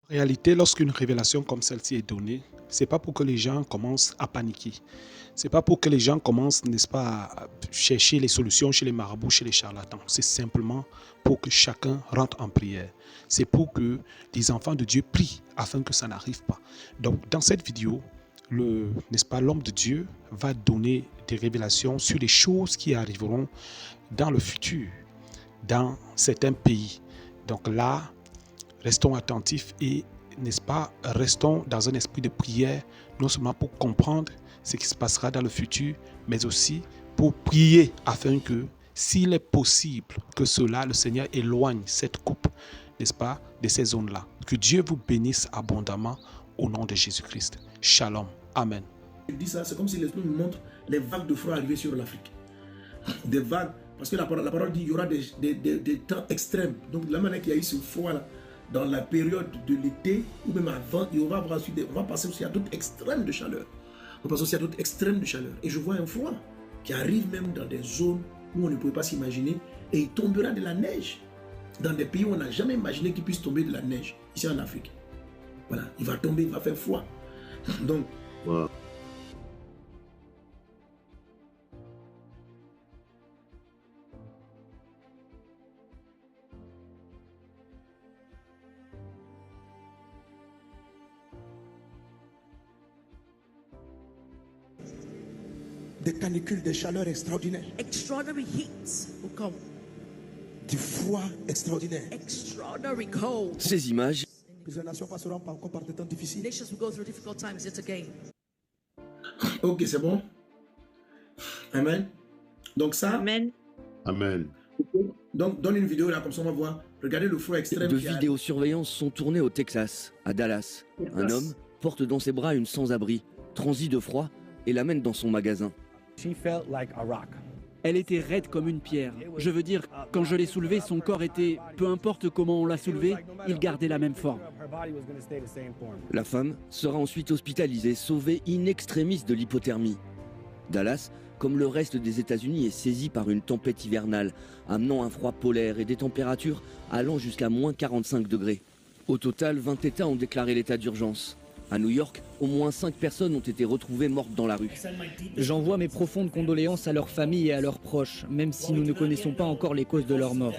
En réalité, lorsqu'une révélation comme celle-ci est donnée, c'est pas pour que les gens commencent à paniquer. C'est pas pour que les gens commencent, n'est-ce pas, à chercher les solutions chez les marabouts, chez les charlatans. C'est simplement pour que chacun rentre en prière. C'est pour que les enfants de Dieu prient afin que ça n'arrive pas. Donc, dans cette vidéo, n'est-ce pas, l'homme de Dieu va donner des révélations sur les choses qui arriveront dans le futur, dans certains pays. Donc là, restons attentifs et, n'est-ce pas, restons dans un esprit de prière, non seulement pour comprendre ce qui se passera dans le futur, mais aussi pour prier afin que, s'il est possible que cela, le Seigneur éloigne cette coupe, n'est-ce pas, de ces zones-là. Que Dieu vous bénisse abondamment au nom de Jésus-Christ. Shalom. Amen. Je dis ça, c'est comme si l'Esprit nous montre les vagues de froid arriver sur l'Afrique. Des vagues, parce que la parole dit qu'il y aura des temps extrêmes. Donc de la manière qu'il y a eu ce froid-là, dans la période de l'été, ou même avant, on va passer aussi à d'autres extrêmes de chaleur. On va passer aussi à d'autres extrêmes de chaleur. Et je vois un froid qui arrive même dans des zones où on ne pouvait pas s'imaginer. Et il tombera de la neige dans des pays où on n'a jamais imaginé qu'il puisse tomber de la neige, ici en Afrique. Voilà, il va tomber, il va faire froid. Donc, wow. Des canicules, des chaleurs extraordinaires. Extraordinary heats will come. Du froid extraordinaire. Extraordinary cold. Ces images. Les nations passeront encore par des temps difficiles. Nations will go through difficult times yet again. Ok, c'est bon. Amen. Donc ça. Amen. Amen. Donc donne une vidéo là, comme ça on va voir. Regardez le froid extrême. De vidéosurveillance sont tournées au Texas, à Dallas. Un homme porte dans ses bras une sans-abri, transit de froid et l'amène dans son magasin. Elle était raide comme une pierre. Je veux dire, quand je l'ai soulevée, son corps était, peu importe comment on l'a soulevé, il gardait la même forme. La femme sera ensuite hospitalisée, sauvée in extremis de l'hypothermie. Dallas, comme le reste des États-Unis, est saisi par une tempête hivernale, amenant un froid polaire et des températures allant jusqu'à moins 45 degrés. Au total, 20 États ont déclaré l'état d'urgence. À New York, au moins 5 personnes ont été retrouvées mortes dans la rue. J'envoie mes profondes condoléances à leurs familles et à leurs proches, même si nous ne connaissons pas encore les causes de leur mort.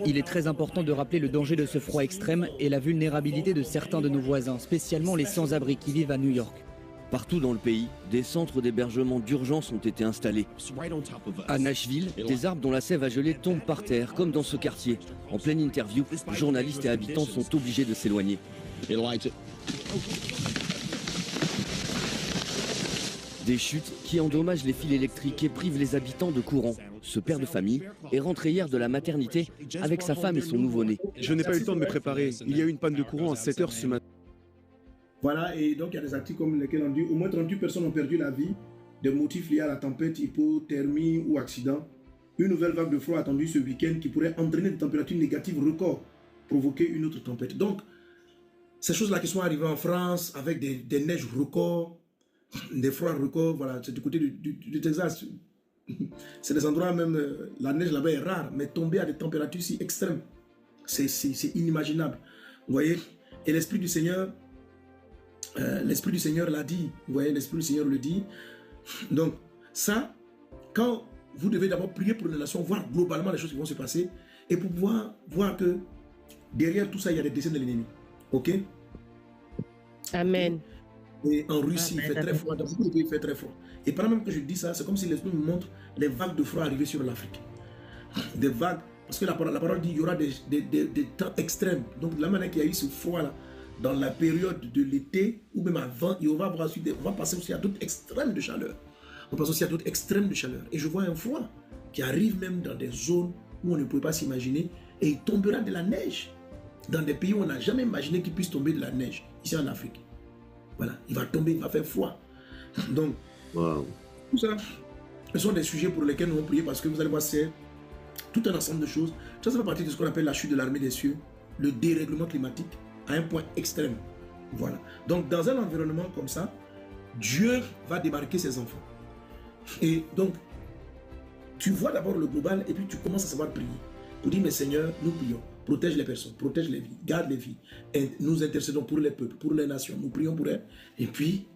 Il est très important de rappeler le danger de ce froid extrême et la vulnérabilité de certains de nos voisins, spécialement les sans-abri qui vivent à New York. Partout dans le pays, des centres d'hébergement d'urgence ont été installés. À Nashville, des arbres dont la sève a gelé tombent par terre, comme dans ce quartier. En pleine interview, journalistes et habitants sont obligés de s'éloigner. Des chutes qui endommagent les fils électriques et privent les habitants de courant. Ce père de famille est rentré hier de la maternité avec sa femme et son nouveau-né. Je n'ai pas eu le temps de me préparer. Il y a eu une panne de courant à 7 h ce matin. Voilà, et donc il y a des articles comme lesquels on dit au moins 38 personnes ont perdu la vie des motifs liés à la tempête, hypothermie ou accident. Une nouvelle vague de froid attendue ce week-end qui pourrait entraîner des températures négatives records, provoquer une autre tempête. Donc, ces choses-là qui sont arrivées en France avec des neiges records, des froids records, voilà, c'est du côté du Texas. C'est des endroits même, la neige là-bas est rare, mais tomber à des températures si extrêmes, c'est inimaginable. Vous voyez, et l'Esprit du Seigneur l'a dit, vous voyez, l'Esprit du Seigneur le dit. Donc, ça, quand vous devez d'abord prier pour les nations, voir globalement les choses qui vont se passer, et pour pouvoir voir que derrière tout ça, il y a des desseins de l'ennemi. Ok? Amen. Et en Russie, il fait très froid, dans beaucoup de pays, il fait très froid. Et pendant même que je dis ça, c'est comme si l'Esprit nous montre les vagues de froid arriver sur l'Afrique. Des vagues, parce que la parole dit qu'il y aura des temps extrêmes. Donc, de la manière qu'il y a eu ce froid-là, dans la période de l'été, ou même avant, et on va passer aussi à d'autres extrêmes de chaleur. On passe aussi à d'autres extrêmes de chaleur. Et je vois un froid qui arrive même dans des zones où on ne pouvait pas s'imaginer. Et il tombera de la neige dans des pays où on n'a jamais imaginé qu'il puisse tomber de la neige, ici en Afrique. Voilà, il va tomber, il va faire froid. Donc, tout ça, ce sont des sujets pour lesquels nous allons prier parce que vous allez voir, c'est tout un ensemble de choses. Ça fait partie de ce qu'on appelle la chute de l'armée des cieux, le dérèglement climatique à un point extrême. Voilà. Donc, dans un environnement comme ça, Dieu va débarquer ses enfants. Et donc, tu vois d'abord le global et puis tu commences à savoir prier. Pour dire, mais Seigneur, nous prions. protège les personnes, protège les vies, garde les vies. Et nous intercédons pour les peuples, pour les nations, nous prions pour elles. Et puis,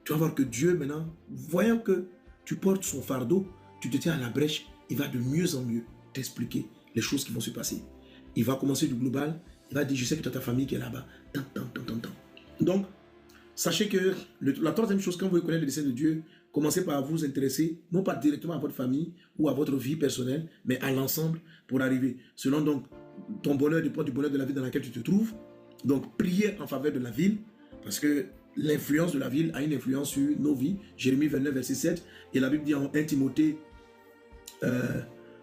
tu vas voir que Dieu maintenant, voyant que tu portes son fardeau, tu te tiens à la brèche, il va de mieux en mieux t'expliquer les choses qui vont se passer. Il va commencer du global, il va dire, je sais que tu as ta famille qui est là-bas. Donc, sachez que la troisième chose, quand vous voulez connaître le dessein de Dieu, commencez par vous intéresser, non pas directement à votre famille ou à votre vie personnelle, mais à l'ensemble pour arriver. Selon donc ton bonheur dépend du bonheur de la ville dans laquelle tu te trouves. Donc, priez en faveur de la ville, parce que l'influence de la ville a une influence sur nos vies. Jérémie 29, verset 7. Et la Bible dit en 1 Timothée,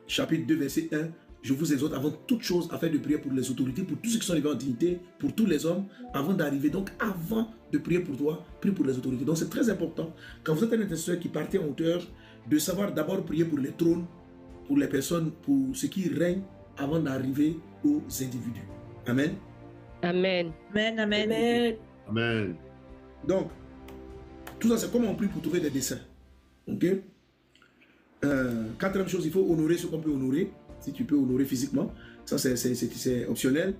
chapitre 2, verset 1, je vous exhorte avant toute chose à faire de prier pour les autorités, pour tous ceux qui sont élevés en dignité, pour tous les hommes, avant d'arriver. Donc, avant de prier pour toi, prie pour les autorités. Donc, c'est très important, quand vous êtes un intercesseur qui partez en hauteur, de savoir d'abord prier pour les trônes, pour les personnes, pour ceux qui règnent, avant d'arriver aux individus. Amen. Amen. Amen, amen. Amen. Amen. Donc, tout ça, c'est comment on prie pour trouver des desseins. Ok? Quatrième chose, il faut honorer ce qu'on peut honorer. Si tu peux honorer physiquement, ça c'est optionnel.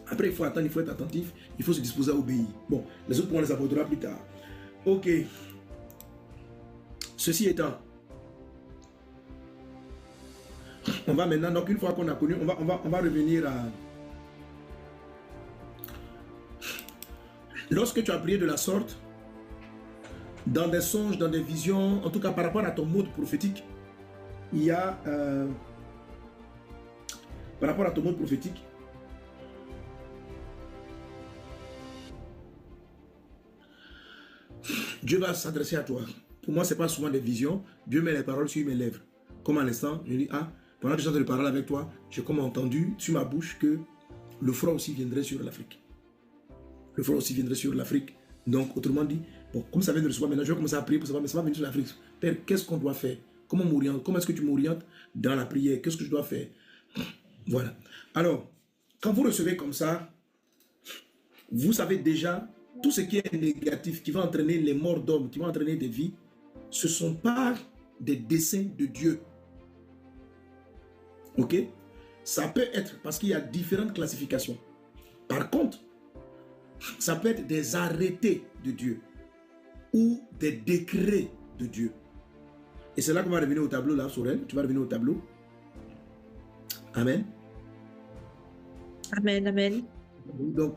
Après, il faut attendre, il faut être attentif, il faut se disposer à obéir. Bon, les autres points, on les abordera plus tard. Ok. Ceci étant, on va maintenant, donc une fois qu'on a connu, on va revenir à... Lorsque tu as prié de la sorte, dans des songes, dans des visions, en tout cas par rapport à ton mode prophétique, il y a... par rapport à ton mode prophétique, Dieu va s'adresser à toi. Pour moi, ce n'est pas souvent des visions. Dieu met les paroles sur mes lèvres. Comme à l'instant, je dis, ah, pendant que j'entends les paroles avec toi, j'ai comme entendu sur ma bouche que le froid aussi viendrait sur l'Afrique. Le froid aussi viendrait sur l'Afrique. Donc, autrement dit, bon, comme ça vient de recevoir, maintenant je vais commencer à prier pour savoir, mais ça va venir sur l'Afrique. Père, qu'est-ce qu'on doit faire? Comment m'orienter? Comment est-ce que tu m'orientes dans la prière? Qu'est-ce que je dois faire? Voilà. Alors, quand vous recevez comme ça, vous savez déjà tout ce qui est négatif, qui va entraîner les morts d'hommes, qui va entraîner des vies, ce ne sont pas des desseins de Dieu. Ok? Ça peut être, parce qu'il y a différentes classifications. Par contre, ça peut être des arrêtés de Dieu ou des décrets de Dieu. Et c'est là qu'on va revenir au tableau, là, Sorel. Tu vas revenir au tableau. Amen. Amen, amen. Donc,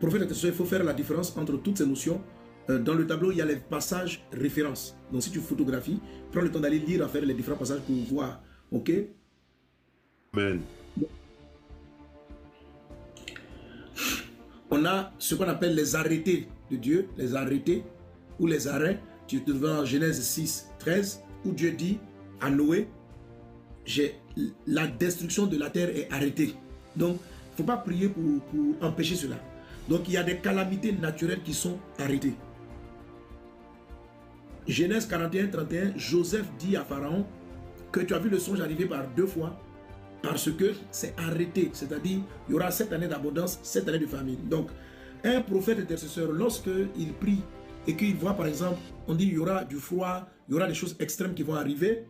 prophète intercesseur, il faut faire la différence entre toutes ces notions. Dans le tableau, il y a les passages références. Donc, si tu photographies, prends le temps d'aller lire, à faire les différents passages pour voir. Ok? Amen. On a ce qu'on appelle les arrêtés de Dieu, les arrêtés ou les arrêts. Tu te vois en Genèse 6, 13, où Dieu dit à Noé, la destruction de la terre est arrêtée. Donc, il ne faut pas prier pour empêcher cela. Donc, il y a des calamités naturelles qui sont arrêtées. Genèse 41, 31, Joseph dit à Pharaon que tu as vu le songe arriver par 2 fois parce que c'est arrêté. C'est-à-dire, il y aura 7 années d'abondance, 7 années de famine. Donc, un prophète intercesseur, lorsqu'il prie et qu'il voit, par exemple, on dit il y aura du froid, il y aura des choses extrêmes qui vont arriver.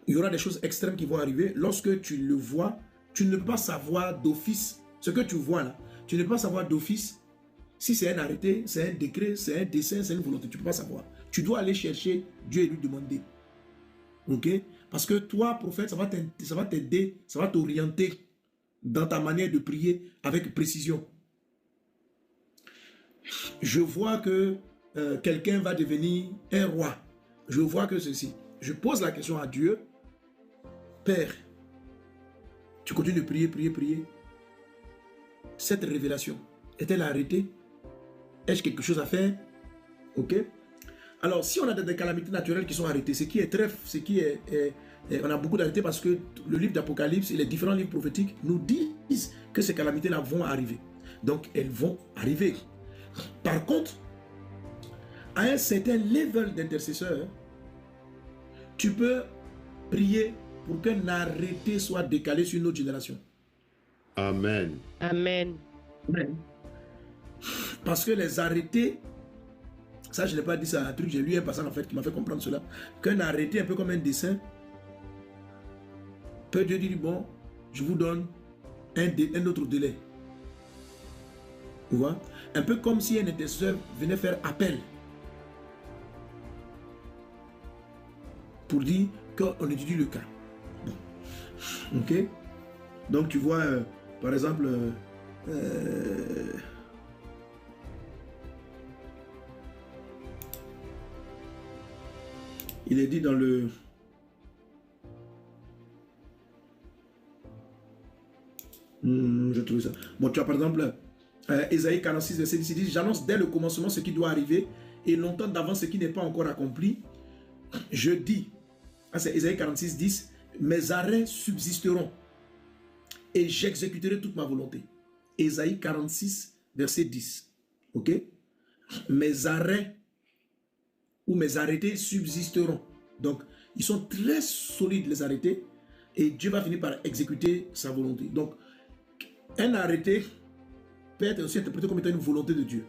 Il y aura des choses extrêmes qui vont arriver. Lorsque tu le vois, tu ne peux pas savoir d'office ce que tu vois là. Tu ne peux pas savoir d'office si c'est un arrêté, c'est un décret, c'est un dessein, c'est une volonté. Tu ne peux pas savoir. Tu dois aller chercher Dieu et lui demander. Ok? Parce que toi, prophète, ça va t'aider, ça va t'orienter dans ta manière de prier avec précision. Je vois que quelqu'un va devenir un roi. Je vois que ceci. Je pose la question à Dieu. Père, tu continues de prier, prier, prier. Cette révélation, est-elle arrêtée? Est-ce quelque chose à faire? Ok? Alors, si on a des calamités naturelles qui sont arrêtées, on a beaucoup d'arrêtés parce que le livre d'Apocalypse et les différents livres prophétiques nous disent que ces calamités-là vont arriver. Donc, elles vont arriver. Par contre, à un certain level d'intercesseur, tu peux prier pour qu'un arrêté soit décalé sur une autre génération. Amen. Amen. Parce que les arrêtés, ça je n'ai pas dit ça, un truc, j'ai lu un passage en fait qui m'a fait comprendre cela, qu'un arrêté un peu comme un dessin Père Dieu dit, bon, je vous donne un autre délai. Vous voyez? Un peu comme si un intercesseur venait faire appel pour dire qu'on étudie le cas. Bon. Ok? Donc tu vois, par exemple, il est dit dans le... je trouve ça. Bon, tu as par exemple, Ésaïe 46, verset 10, il dit, j'annonce dès le commencement ce qui doit arriver et longtemps d'avance ce qui n'est pas encore accompli. Je dis, c'est Ésaïe 46, 10, mes arrêts subsisteront et j'exécuterai toute ma volonté. Ésaïe 46, verset 10. Ok? Mes arrêts ou mes arrêtés subsisteront. Donc, ils sont très solides, les arrêtés, et Dieu va finir par exécuter sa volonté. Donc, un arrêté peut être aussi interprété comme étant une volonté de Dieu.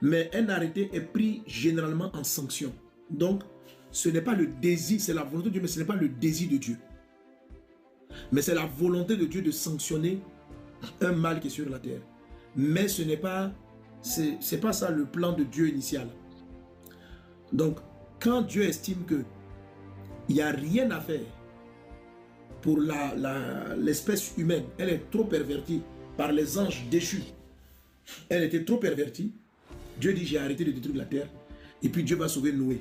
Mais un arrêté est pris généralement en sanction. Donc, ce n'est pas le désir, c'est la volonté de Dieu, mais ce n'est pas le désir de Dieu. Mais c'est la volonté de Dieu de sanctionner un mal qui est sur la terre. Mais ce n'est pas, c'est pas ça le plan de Dieu initial. Donc, quand Dieu estime que il n'y a rien à faire pour l'espèce humaine, elle est trop pervertie par les anges déchus, elle était trop pervertie, Dieu dit j'ai arrêté de détruire la terre, et puis Dieu va sauver Noé.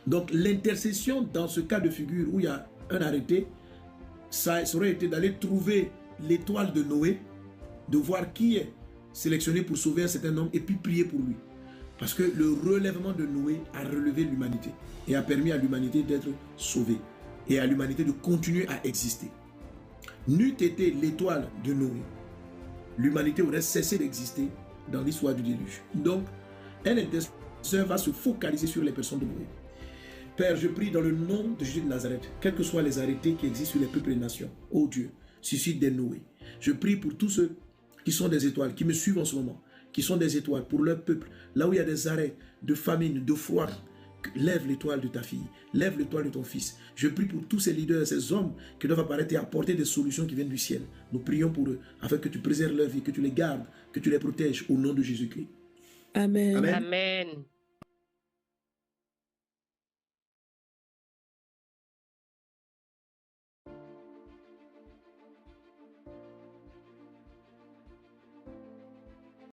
Donc l'intercession dans ce cas de figure où il y a un arrêté, ça aurait été d'aller trouver l'étoile de Noé, de voir qui est sélectionné pour sauver un certain homme et puis prier pour lui. Parce que le relèvement de Noé a relevé l'humanité et a permis à l'humanité d'être sauvée et à l'humanité de continuer à exister. N'eût été l'étoile de Noé, l'humanité aurait cessé d'exister dans l'histoire du déluge. Donc, un intercesseur va se focaliser sur les personnes de Noé. Père, je prie dans le nom de Jésus de Nazareth, quels que soient les arrêtés qui existent sur les peuples et les nations, ô Dieu, suscite des Noé. Je prie pour tous ceux qui sont des étoiles, qui me suivent en ce moment, qui sont des étoiles pour leur peuple, là où il y a des arrêts de famine, de froid, lève l'étoile de ta fille, lève l'étoile de ton fils. Je prie pour tous ces leaders, ces hommes qui doivent apparaître et apporter des solutions qui viennent du ciel. Nous prions pour eux, afin que tu préserves leur vie, que tu les gardes, que tu les protèges au nom de Jésus-Christ. Amen. Amen. Amen.